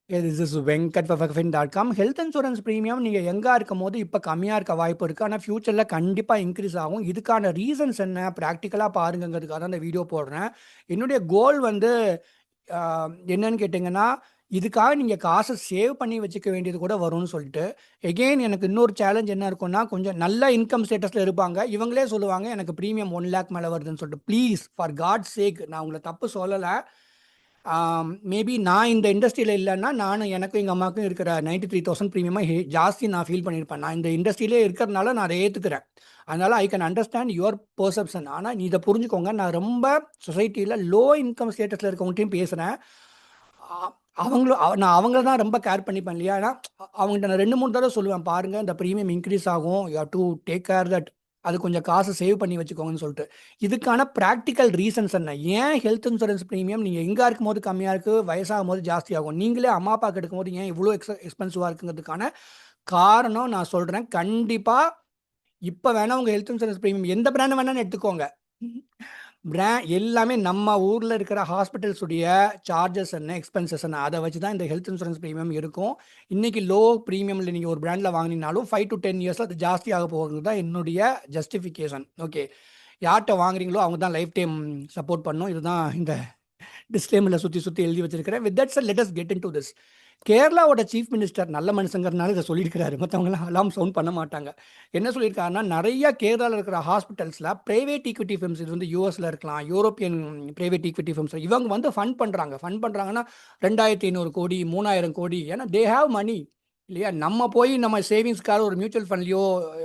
This is Venkat fafin.com. Health insurance premium நீங்கள் எங்கே இருக்கும் போது இப்போ கம்மியாக இருக்க வாய்ப்பு இருக்குது. ஆனால் ஃப்யூச்சரில் கண்டிப்பாக இன்க்ரீஸ் ஆகும். இதுக்கான ரீசன்ஸ் என்ன ப்ராக்டிக்கலாக பாருங்கிறதுக்காக தான் இந்த வீடியோ போடுறேன். என்னுடைய கோல் வந்து என்னன்னு கேட்டிங்கன்னா, இதுக்காக நீங்கள் காசை சேவ் பண்ணி வச்சுக்க வேண்டியது கூட வரும்னு சொல்லிட்டு எகெயின் எனக்கு இன்னொரு சேலஞ்ச் என்ன இருக்குன்னா, கொஞ்சம் நல்ல இன்கம் ஸ்டேட்டஸில் இருப்பாங்க. இவங்களே சொல்லுவாங்க எனக்கு ப்ரீமியம் 1 lakh மேலே வருதுன்னு சொல்லிட்டு. ப்ளீஸ் ஃபார் காட் சேக், நான் உங்களை தப்பு சொல்லலை. மேபி நான் இந்த இண்டஸ்ட்ரியில் இல்லைன்னா நானும் எனக்கும் எங்கள் அம்மாவுக்கும் இருக்கிற 93,000 ப்ரீமியமாக ஜாஸ்தி நான் ஃபீல் பண்ணியிருப்பேன். நான் இந்த இண்டஸ்ட்ரியிலே இருக்கிறதுனால நான் அதை ஏற்றுக்கிறேன். அதனால் I can understand your perception. ஆனால் நீ இதை புரிஞ்சுக்கோங்க, நான் ரொம்ப சொசைட்டியில் லோ இன்கம் ஸ்டேட்டஸில் இருக்கவங்கள்ட்டையும் பேசுகிறேன். அவங்களும் நான் அவங்கள தான் ரொம்ப கேர் பண்ணிப்பேன் இல்லையா. ஏன்னா அவங்கள்ட்ட நான் 2-3 தடவை சொல்லுவேன், பாருங்கள் இந்த ப்ரீமியம் இன்க்ரீஸ் ஆகும், you have to take care that, அது கொஞ்சம் காசு சேவ் பண்ணி வச்சுக்கோங்கன்னு சொல்லிட்டு. இதுக்கான ப்ராக்டிக்கல் ரீசன்ஸ் என்ன, ஏன் ஹெல்த் இன்சூரன்ஸ் ப்ரீமியம் நீங்கள் எங்கே இருக்கும் போது கம்மியாக இருக்குது, வயசாகும் போது ஜாஸ்தி ஆகும், நீங்களே அம்மா அப்பாவுக்கு எடுக்கும் போது ஏன் இவ்வளோ எக்ஸ்பென்சிவாக இருக்குங்கிறதுக்கான காரணம் நான் சொல்கிறேன். கண்டிப்பாக இப்போ வேணால் உங்கள் ஹெல்த் இன்சூரன்ஸ் ப்ரீமியம் எந்த பிராண்ட் வேணாலும் எடுத்துக்கோங்க. எல்லாமே நம்ம ஊரில் இருக்கிற ஹாஸ்பிட்டல்ஸுடைய சார்ஜஸ் என்ன, எக்ஸ்பென்சஸ் என்ன, அதை வச்சு தான் இந்த ஹெல்த் இன்சூரன்ஸ் ப்ரீமியம் இருக்கும். இன்றைக்கி லோ ப்ரீமியமில் நீங்கள் ஒரு பிராண்டில் வாங்கினாலும் 5 to 10 இயர்ஸில் அது ஜாஸ்தி ஆக போகிறது தான் என்னுடைய ஜஸ்டிஃபிகேஷன். ஓகே, யார்கிட்ட வாங்குறீங்களோ அவங்க தான் லைஃப் டைம் சப்போர்ட் பண்ணணும். இதுதான் இந்த டிஸ்க்ளைமரில் சுற்றி எழுதி வச்சிருக்கிறேன். With that sir, let us get into this. கேரளாவோட சீஃப் மினிஸ்டர் நல்ல மனுஷங்கிறதுனால இதை சொல்லியிருக்கிறாரு, மற்றவங்களாம் அலாம் சவுண்ட் பண்ண மாட்டாங்க. என்ன சொல்லியிருக்காருன்னா, நிறைய கேரளாவில் இருக்கிற ஹாஸ்பிட்டல்ஸில் ப்ரைவேட் ஈக்விட்டி ஃபிர்ம்ஸ், இது வந்து யூஎஸில் இருக்கலாம், யூரோப்பியன் ப்ரைவேட் ஈக்விட்டி ஃபிர்ம்ஸ், இவங்க வந்து ஃபண்ட் பண்ணுறாங்கன்னா 2,500 கோடி 3,000 கோடி. ஏன்னா தே ஹாவ் மணி இல்லையா. நம்ம போய் நம்ம சேவிங்ஸ்க்காக ஒரு மியூச்சுவல் ஃபண்ட்லையோ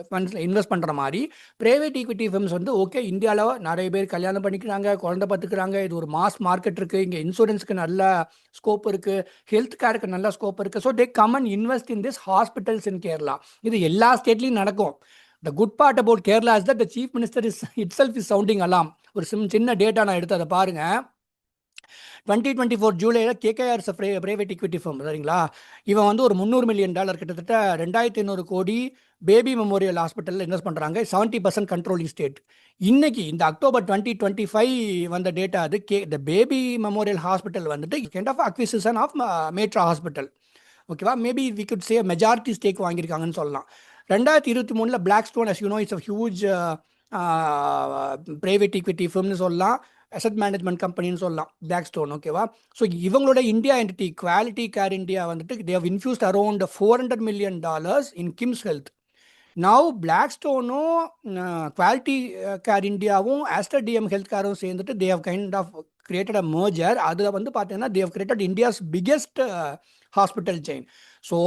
ஃபண்ட்ஸில் இன்வெஸ்ட் பண்ணுற மாதிரி ப்ரைவேட் ஈக்விட்டி ஃபிர்ம்ஸ் வந்து ஓகே, இந்தியாவில் நிறைய பேர் கல்யாணம் பண்ணிக்கிறாங்க, குழந்தை பார்த்துக்கிறாங்க, இது ஒரு மாஸ் மார்க்கெட் இருக்குது, இங்கே இன்சூரன்ஸுக்கு நல்ல ஸ்கோப் இருக்குது, ஹெல்த் கேருக்கு நல்ல ஸ்கோப் இருக்குது. So they come and invest in this hospitals in Kerala. இது எல்லா ஸ்டேட்லையும் நடக்கும். The good part about Kerala is that the chief minister itself is sounding alarm. ஒரு சின்ன டேட்டா நான் எடுத்து அதை பாருங்கள். 2024 ஜூலையில் கேகேஆர் பிரைவேட் ஈக்விட்டி ஃபார்ம் சரிங்களா, இவன் வந்து ஒரு $300 மில்லியன் கிட்டத்தட்ட 2,500 கோடி பேபி மெமோரியல் ஹாஸ்பிட்டலில் இன்வெஸ்ட் பண்ணுறாங்க. 70% கண்ட்ரோலிங் ஸ்டேட். இன்னைக்கு இந்த அக்டோபர் 2025 வந்த டேட்டா அது. த பேபி மெமோரியல் ஹாஸ்பிட்டல் வந்துட்டு kind of acquisition of Meitra Hospital. ஓகேவா, maybe we could say majority stake வாங்கியிருக்காங்கன்னு சொல்லலாம். 2023 Blackstone, as you know, it's a huge private equity ஃபிர்ம்னு சொல்லலாம், அசட் மேனேஜ்மெண்ட் கம்பெனின்னு சொல்லலாம், பிளாக் ஸ்டோன். ஓகேவா, ஸோ இவங்களோட இந்தியா என்டிட்டி குவாலிட்டி கேர் இந்தியா வந்துட்டு they have infused around $400 million in KIMS Health. Now பிளாக் ஸ்டோனும் குவாலிட்டி கேர் இந்தியாவும் ஆஸ்டர் டிஎம் ஹெல்த் கேரும் சேர்ந்துட்டு they have kind of created a merger. அதில் வந்து பார்த்தீங்கன்னா they have created India's biggest hospital chain. So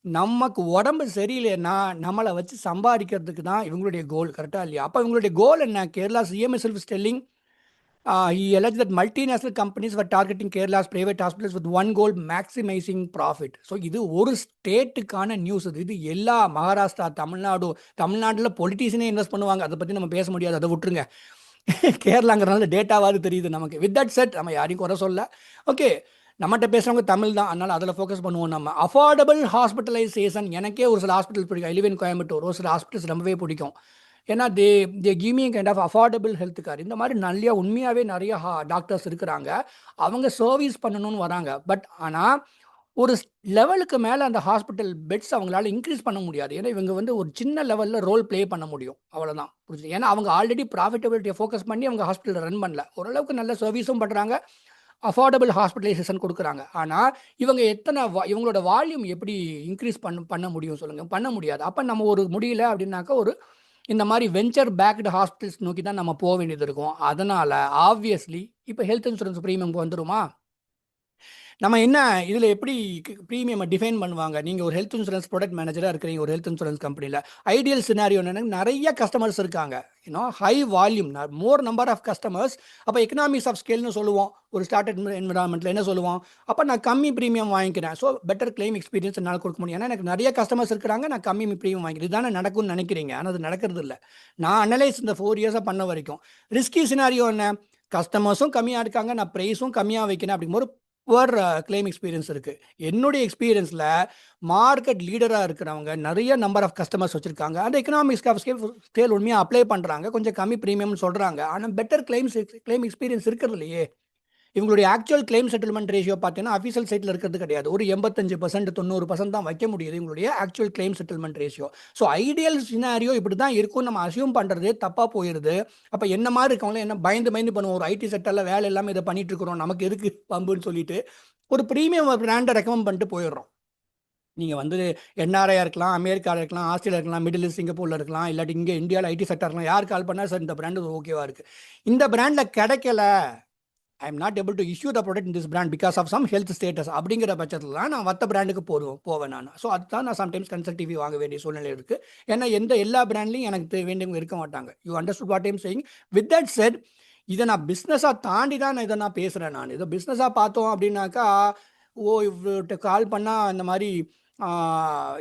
நமக்கு உடம்பு சரியில்லைன்னா நம்மளை வச்சு சம்பாதிக்கிறதுக்கு தான் இவங்களுடைய கோல், கரெக்டாக இல்லையா? அப்போ இவங்களுடைய கோல் என்ன? Kerala CM is telling he alleged that multinational companies were targeting Kerala's private hospitals with one goal, maximizing profit. So இது ஒரு ஸ்டேட்டுக்கான நியூஸ். இது எல்லா மகாராஷ்டிரா, தமிழ்நாட்டில் பொலிட்டீஷியனே இன்வெஸ்ட் பண்ணுவாங்க, அதை பற்றி நம்ம பேச முடியாது, அதை விட்டுருங்க. கேரளாங்கிறனால டேட்டாவாது தெரியுது நமக்கு. வித் தட் செட், நம்ம யாரையும் குறை சொல்ல. ஓகே, நம்மகிட்ட பேசுகிறவங்க தமிழ் தான், அதனால் அதில் ஃபோக்கஸ் பண்ணுவோம். நம்ம அஃபோர்டபுள் ஹாஸ்பிட்டலைசேஷன், எனக்கே ஒரு சில ஹாஸ்பிட்டல் பிடிக்கும். ஐ லிவ் இன் கோயம்புத்தூர், ஒரு சில ஹாஸ்பிட்டல்ஸ் ரொம்பவே பிடிக்கும். ஏன்னா they give me kind of affordable health care. இந்த மாதிரி நிறைய உண்மையாகவே நிறைய டாக்டர்ஸ் இருக்கிறாங்க, அவங்க சர்வீஸ் பண்ணணும்னு வராங்க. பட் ஆனால் ஒரு லெவலுக்கு மேலே அந்த ஹாஸ்பிட்டல் பெட்ஸ் அவங்களால இன்க்ரீஸ் பண்ண முடியாது. ஏன்னா இவங்க வந்து ஒரு சின்ன லெவலில் ரோல் ப்ளே பண்ண முடியும், அவ்வளோதான். புரிஞ்சுது? ஏன்னா அவங்க ஆல்ரெடி ப்ராஃபிட்டபிலிட்டியை ஃபோக்கஸ் பண்ணி அவங்க ஹாஸ்பிட்டல் ரன் பண்ணல. ஓரளவுக்கு நல்ல சர்வீஸும் பண்ணுறாங்க, அஃபோர்டபுள் ஹாஸ்பிட்டலைசேஷன் கொடுக்குறாங்க. ஆனால் இவங்க இவங்களோட வால்யூம் எப்படி இன்க்ரீஸ் பண்ண முடியும் சொல்லுங்கள்? பண்ண முடியாது. அப்போ நம்ம ஒரு முடியல அப்படின்னாக்கா ஒரு இந்த மாதிரி வெஞ்சர் பேக்டு ஹாஸ்பிட்டல்ஸ் நோக்கி தான் நம்ம போக வேண்டியது இருக்கும். அதனால் ஆப்வியஸ்லி இப்போ ஹெல்த் இன்சூரன்ஸ் ப்ரீமியம் வந்துடுமா? நம்ம என்ன இதில் எப்படி ப்ரீமியம் டிஃபைன் பண்ணுவாங்க? நீங்கள் ஒரு ஹெல்த் இன்சூரன்ஸ் ப்ராடக்ட் மேனேஜராக இருக்கிறீங்க ஒரு ஹெல்த் இன்சூரன்ஸ் கம்பெனியில். ஐடியல் சினாரியோ என்னென்னா, நிறைய கஸ்டமர்ஸ் இருக்காங்க, high volume, more number of customers. அப்போ எக்கனாமிக்ஸ் ஆஃப் ஸ்கேல்னு சொல்லுவோம் ஒரு ஸ்டார்டட் என்விரான்மெண்ட்டில். என்ன சொல்லுவோம்? அப்போ நான் கம்மி ப்ரீமியம் வாங்கிக்கிறேன், ஸோ பெட்டர் கிளைம் எக்ஸ்பீரியன்ஸ் என்னால் கொடுக்க முடியும். ஏன்னா எனக்கு நிறைய கஸ்டமர்ஸ் இருக்கிறாங்க, நான் கம்மி ப்ரீமியம் வாங்கிக்கிறேன். இதுதானே நடக்கும்னு நினைக்கிறீங்க, ஆனால் அது நடக்கிறது இல்லை. நான் அனலைஸ் இந்த 4 இயர்ஸாக பண்ண வரைக்கும் ரிஸ்கி சினாரியோ என்ன, கஸ்டமர்ஸும் கம்மியாக இருக்காங்க, நான் ப்ரைஸும் கம்மியாக வைக்கிறேன், அப்படிங்கும்போது புவர் கிளைம் எக்ஸ்பீரியன்ஸ் இருக்குது. என்னுடைய எக்ஸ்பீரியன்ஸில் மார்க்கெட் லீடராக இருக்கிறவங்க நிறைய நம்பர் ஆஃப் கஸ்டமர்ஸ் வச்சுருக்காங்க, அந்த எக்கனாமிக்ஸ் ஆஃப் ஸ்கேல் உண்மையாக அப்ளை பண்ணுறாங்க, கொஞ்சம் கம்மி ப்ரீமியம்னு சொல்கிறாங்க, ஆனால் பெட்டர் கிளைம் எக்ஸ்பீரியன்ஸ் இருக்கிறது இல்லையே. இவங்களுடைய ஆக்சுவல் கிளைம் செட்டில்மெண்ட் ரேஷியோ பார்த்தீங்கன்னா அஃபீஷியல் சைட்டில் இருக்கிறது கிடையாது. ஒரு 85% 90% தான் வைக்க முடியுது இவங்களுடைய actual claim settlement ratio. So ideal scenario இப்படி தான் இருக்கும் நம்ம அசியூம் பண்ணுறதே தப்பாக போயிடுது. அப்போ என்ன மாதிரி இருக்கவங்களே என்ன பயந்து பயந்து பண்ணுவோம், ஒரு ஐடி செக்டரில் வேலை இல்லாமல் இதை பண்ணிட்டு இருக்கிறோம், நமக்கு எதுக்கு பம்புன்னு சொல்லிட்டு ஒரு ப்ரீமியம் பிராண்டை ரெக்கமெண்ட் பண்ணிட்டு போயிடுறோம். நீங்கள் வந்து என்ஆர்ஐயாக இருக்கலாம், அமெரிக்காவில் இருக்கலாம், ஆஸ்திரேலியா இருக்கலாம், மிடில் ஈஸ்ட் சிங்கப்பூரில் இருக்கலாம், இல்லாட்டி இங்கே இந்தியாவில் ஐடி செக்டர் இருக்கலாம். யார் கால் பண்ணால் சார் இந்த பிராண்டு ஓகேவா இருக்குது, இந்த பிராண்டில் கிடைக்கல, I am not able to issue the product in this brand because of some health status அப்படிங்கிற பட்சத்தில் தான் நான் மற்ற பிராண்டுக்கு போவேன் நான். ஸோ அதுதான் நான் சம்டைம்ஸ் கன்சல்ட் டிவி வாங்க வேண்டிய சூழ்நிலை இருக்குது. ஏன்னா எல்லா பிராண்ட்லையும் எனக்கு வேண்டியவங்க இருக்க மாட்டாங்க. You understood what I'm saying. With that set, இதை நான் பிஸ்னஸாக தாண்டி தான் இதை நான் பேசுகிறேன். நான் இதை பிஸ்னஸாக பார்த்தோம் அப்படின்னாக்கா, இவர்கிட்ட கால் பண்ணால் இந்த மாதிரி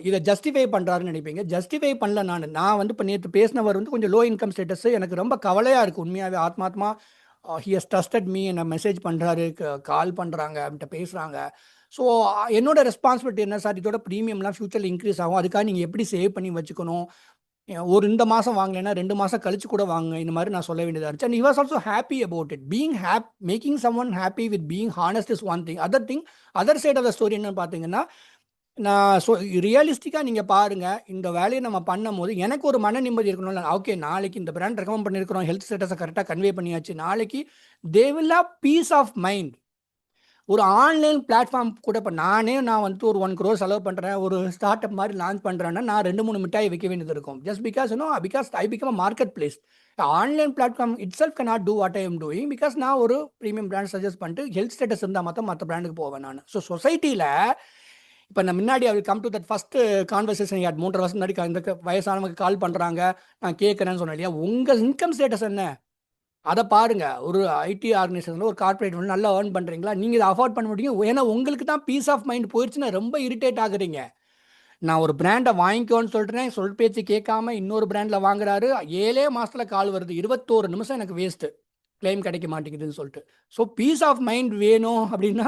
இதை ஜஸ்டிஃபை பண்ணுறாருன்னு நினைப்பீங்க. ஜஸ்டிஃபை பண்ணல. நான் வந்து இப்போ நேற்று பேசினவர் வந்து கொஞ்சம் லோ இன்கம் ஸ்டேட்டஸ். எனக்கு ரொம்ப கவலையாக இருக்குது உண்மையாகவே, ஆத்மாத்மா. ஹி ஹஸ் ட்ரஸ்டட் மீ, என்னை மெசேஜ் பண்ணுறாரு, கால் பண்ணுறாங்க, அவன்கிட்ட பேசுகிறாங்க. ஸோ என்னோட ரெஸ்பான்சிபிலிட்டி என்ன சார், இதோட ப்ரீமியம்லாம் ஃபியூச்சரில் இன்க்ரீஸ் ஆகும், அதுக்காக நீங்கள் எப்படி சேவ் பண்ணி வச்சுக்கணும், ஒரு இந்த மாதம் வாங்கலைன்னா 2 மாதம் கழிச்சு கூட வாங்க, இந்த மாதிரி நான் சொல்ல வேண்டியதாக இருந்துச்சு. And he was also happy about it. Making some one happy with being honest is one thing. Other side of the story என்னன்னு பார்த்தீங்கன்னா, நான் ரியலிஸ்டிக்காக நீங்கள் பாருங்கள், இந்த வேலையை நம்ம பண்ணும் போது எனக்கு ஒரு மன நிம்மதி இருக்கணும்ல. ஓகே, நாளைக்கு இந்த பிராண்ட் ரெக்கமெண்ட் பண்ணியிருக்கிறோம், ஹெல்த் ஸ்டேட்டஸை கரெக்டாக கன்வே பண்ணியாச்சு, நாளைக்கு they will have peace of mind. ஒரு ஆன்லைன் பிளாட்ஃபார்ம் கூட இப்போ நான் வந்துட்டு ஒரு 1 crore செலவு பண்ணுறேன், ஒரு ஸ்டார்ட் அப் மாதிரி லான்ச் பண்ணுறேன்னா நான் 2-3 மிட்டாய் வைக்க வேண்டியது இருக்கும். Just because I become a market place. Online platform itself can not do what I am doing, because நான் ஒரு ப்ரீமியம் பிராண்ட் சஜஸ்ட் பண்ணிட்டு ஹெல்த் ஸ்டேட்டஸ் இருந்தால் மற்ற பிராண்டுக்கு போவேன் நான். ஸோ சொசைட்டியில் இப்போ நான் முன்னாடி அவர் come to that first conversation 3 வருஷம் முன்னாடி இந்த வயசானவங்க கால் பண்ணுறாங்க, நான் கேட்குறேன்னு சொன்னேன் இல்லையா, உங்கள் இன்கம் ஸ்டேட்டஸ் என்ன அதை பாருங்கள். ஒரு ஐடி ஆர்கனைசேஷனில் ஒரு கார்பரேட் வந்து நல்லா ஏர்ன் பண்ணுறீங்களா, நீங்கள் இதை அஃபோர்ட் பண்ண முடியும். ஏன்னா உங்களுக்கு தான் பீஸ் ஆஃப் மைண்ட் போயிடுச்சுன்னா ரொம்ப இரிட்டேட் ஆகுறீங்க. நான் ஒரு பிராண்டை வாங்கிக்கோன்னு சொல்கிறேன், சொல் பேச்சு கேட்காம இன்னொரு பிராண்டில் வாங்குறாரு, 7 மாதத்தில் கால் வருது, 21 நிமிஷம் எனக்கு வேஸ்ட்டு, கிளைம் கிடைக்க மாட்டேங்குதுன்னு சொல்லிட்டு. ஸோ பீஸ் ஆஃப் மைண்ட் வேணும் அப்படின்னா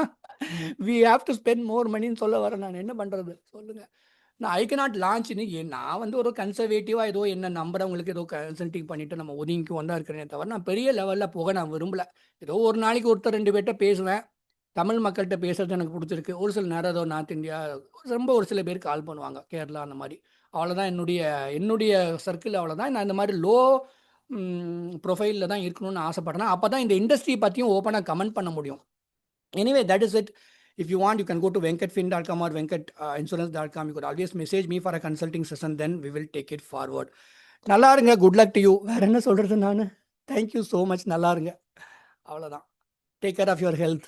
we have to spend more மணின்னு சொல்ல வரேன். நான் என்ன பண்ணுறது சொல்லுங்கள். நான் ஐ கேனாட் லான்ச்னு நான் வந்து ஒரு கன்சர்வேட்டிவாக ஏதோ என்ன நம்புறவங்களுக்கு ஏதோ கன்சல்டிங் பண்ணிவிட்டு நம்ம ஒதுங்கி வந்தா இருக்கிறேனே தவிர நான் பெரிய லெவலில் போக நான் விரும்பலை. ஏதோ ஒரு நாளைக்கு ஒருத்தர் 2 பேர்கிட்ட பேசுவேன், தமிழ் மக்கள்கிட்ட பேசுறது எனக்கு பிடிச்சிருக்கு. ஒரு சில நேரம் ஏதோ நார்த் இந்தியா ரொம்ப ஒரு சில பேர் கால் பண்ணுவாங்க, கேரளா அந்த மாதிரி. அவ்வளோதான் என்னுடைய சர்க்கிள், அவ்வளோதான். நான் இந்த மாதிரி லோ ப்ரொஃபைலில் தான் இருக்கணும்னு ஆசைப்பட்றேன். அப்போ தான் இந்த இண்டஸ்ட்ரி பற்றியும் ஓப்பனாக கமெண்ட் பண்ண முடியும். Anyway, that is it. If you want, you can go to venkatfin.com or venkatinsurance.com. You could always message me for a consulting session, then we will take it forward. நல்லா இருங்க, good luck to you. வேற என்ன சொல்கிறது நான். Thank you so much. நல்லா இருங்க, அவ்வளோதான். Take care of your health.